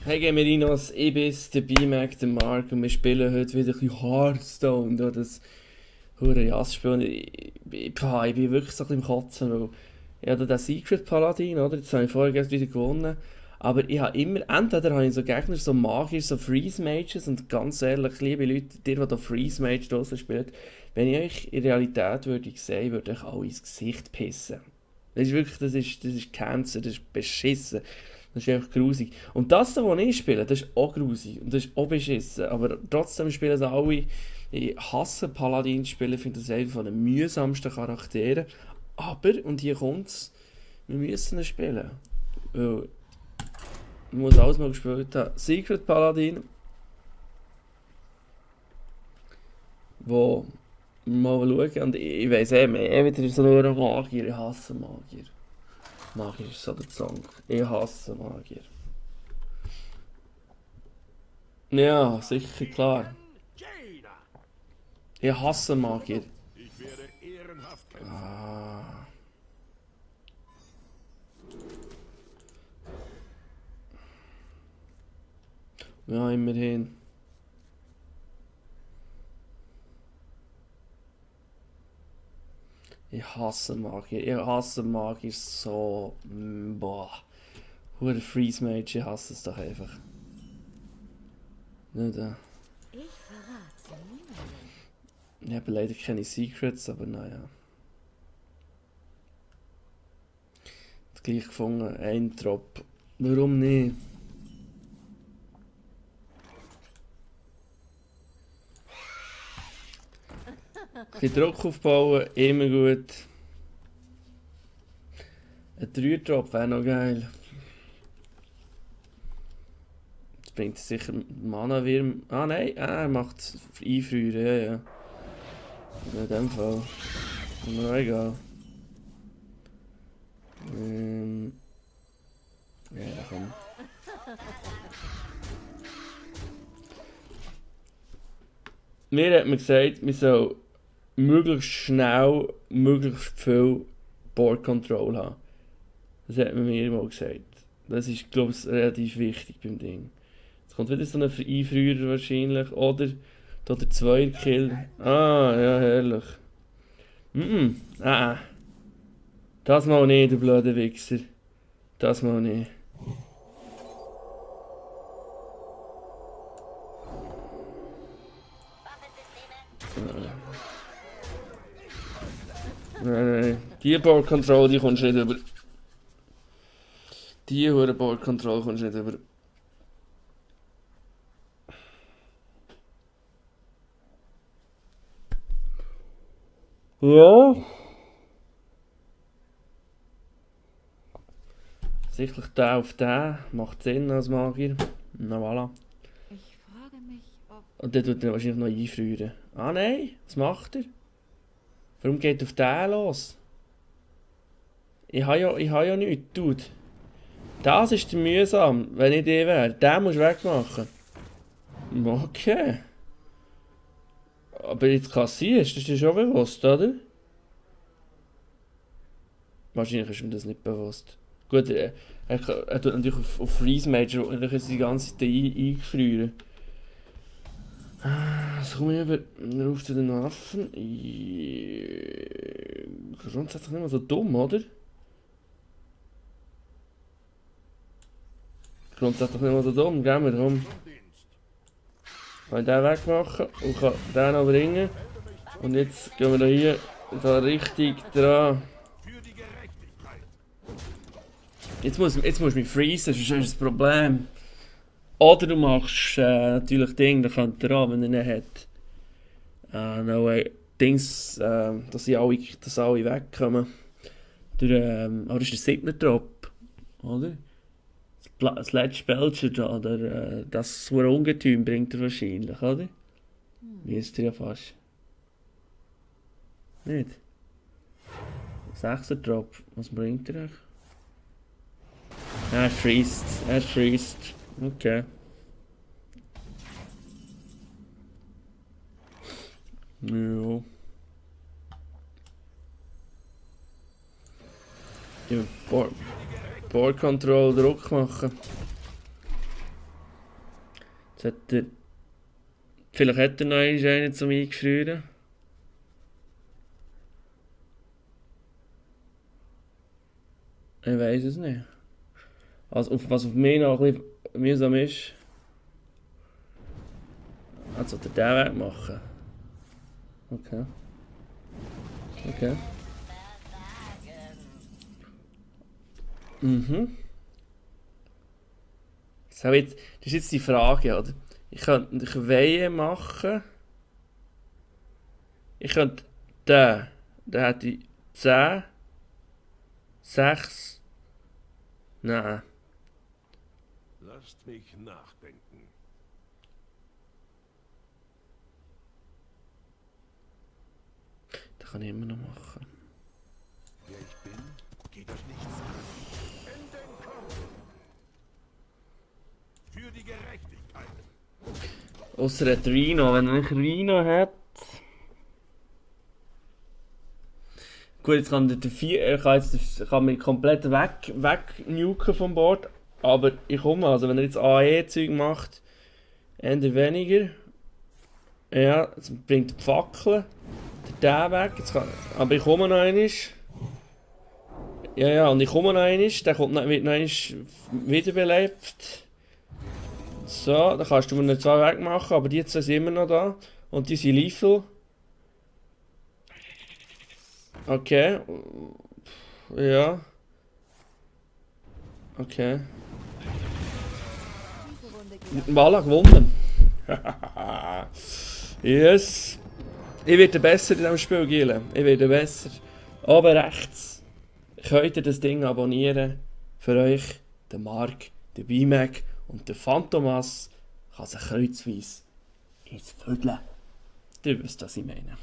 Hey, gehen wir rein als ich bin's, der B-Mac, der Mark und wir spielen heute wieder ein bisschen Hearthstone, da das hure Jass-Spiel. Und ich bin wirklich so ein bisschen im Kotzen, weil ich habe den Secret Paladin, oder? Jetzt habe ich vorher gestern wieder gewonnen. Aber ich habe immer, entweder habe ich so Gegner, so Magier, so Freeze Mages und ganz ehrlich, liebe Leute, die da Freeze Mage draussen spielt, wenn ich euch in Realität würde sehen, würde ich euch alle ins Gesicht pissen. Das ist wirklich, das ist Cancer, das ist beschissen. Das ist einfach grusig. Und das, was ich spiele, das ist auch grusig und das ist auch beschissen. Aber trotzdem spielen es alle. Ich hasse Paladin-Spiele, ich finde das einer von den mühsamsten Charakteren. Aber, und hier kommt's, wir müssen ihn spielen. Weil ich muss alles mal gespielt haben. Secret Paladin, wo mal schauen. Und ich weiss mehr wieder so nur Magier. Ich hasse Magier. Magier ist so der Song. Ich hasse Magier. Ja, sicher, klar. Ich hasse Magier. Ich werde ehrenhaft kämpfen. Ah. Ja, immerhin. Ich hasse Magier. Ich hasse Magier so. Boah. Hure Freeze Mage, ich hasse es doch einfach. Nicht, Ich verrate niemanden. ich habe leider keine Secrets, aber naja. Gleich gefunden, ein Drop. Warum nicht? Ein bisschen Druck aufbauen, immer gut. Ein 3-Drop wäre noch geil. Das bringt sicher Mana-Wirm. Ah nein, er macht einfrieren, ja, ja. In dem Fall. Na egal. Ja, komm. Mir hat man gesagt, wir sollen möglichst schnell, möglichst viel Board Control haben. Das hat man mir mal gesagt. Das ist, glaube ich, relativ wichtig beim Ding. Jetzt kommt wieder so ein Einfrierer wahrscheinlich. Oder der Zweierkill. Ah, ja, herrlich. Ah. Das mal nicht, du blöde Wichser. Das mal nicht. Nein. Die Board Control, die kommst du nicht über. Die hure Board Control kommst du nicht über. Ja. Sicherlich der auf den macht Sinn als Magier. Na voilà. Ich frage mich, ob... Und der tut dann wahrscheinlich noch einfrieren. Ah nein, was macht er? Warum geht er auf den los? Ich habe ja nichts, Dude. Das ist der mühsam, wenn ich die wäre. Den musst du wegmachen. Okay. Aber jetzt kassierst, das ist dir schon bewusst, oder? Wahrscheinlich ist ihm das nicht bewusst. Gut, er tut natürlich auf Freeze Mage und dann die ganze Zeit eingefrieren. Was komme ich über? Ruf zu den Waffen. Grundsätzlich nicht mal so dumm, oder? Grundsätzlich nicht mal so dumm, gell? Wir komm. Kann ich den wegmachen und kann den noch bringen. Und jetzt gehen wir da hier da richtig dran. Für die Gerechtigkeit. Jetzt musst du mich freezen, sonst ist das Problem. Oder du machst natürlich Ding, da könnt ihr an, wenn er nicht hat. No way. Dings, dass alle wegkommen. Aber das ist der 7. Drop, oder? Das letzte Belcher da, das so ein Ungetüm bringt er wahrscheinlich, oder? Wisst ihr ja fast. Nicht? 6. Drop, was bringt er euch? Er freest. Okay. Ja. Ja, Board Control Druck machen. Jetzt hat er... Vielleicht hat er noch einen zum Eingefrieren. Ich weiß es nicht. Also was auf mich noch ein bisschen mühsam ist... Also den Weg machen. Okay. Okay. Mhm. Das ist jetzt die Frage, oder? Ich könnte Weihe machen. Ich könnte den hätte ich 10, 6. Nein. Lasst mich nachdenken. Das kann ich immer noch machen. Wer ich bin, geht euch nichts an. In den Kampf! Für die Gerechtigkeit! Ausser er hat Rhino. Wenn er nicht Rhino hat... Gut, jetzt kann der 4... Er kann mich komplett wegnuken vom Board. Aber ich komme, also wenn er jetzt AE-Zeug macht, eher weniger. Ja, jetzt bringt die Fackel. Der weg. Jetzt kann, aber ich komme noch einmal. Ja, und ich komme noch einmal. Der wird noch einmal wiederbelebt. So, dann kannst du mir noch 2 wegmachen, aber die zwei sind immer noch da. Und die sind lethal. Okay. Ja. Okay. Voilà, gewonnen. Yes. Ich werde besser in diesem Spiel, Gile. Ich werde besser. Oben rechts könnt ihr das Ding abonnieren. Für euch, der Mark, der B-Mac und der Phantomas kann sich kreuzweise ins Vödeln. Ihr wisst, was ich meine.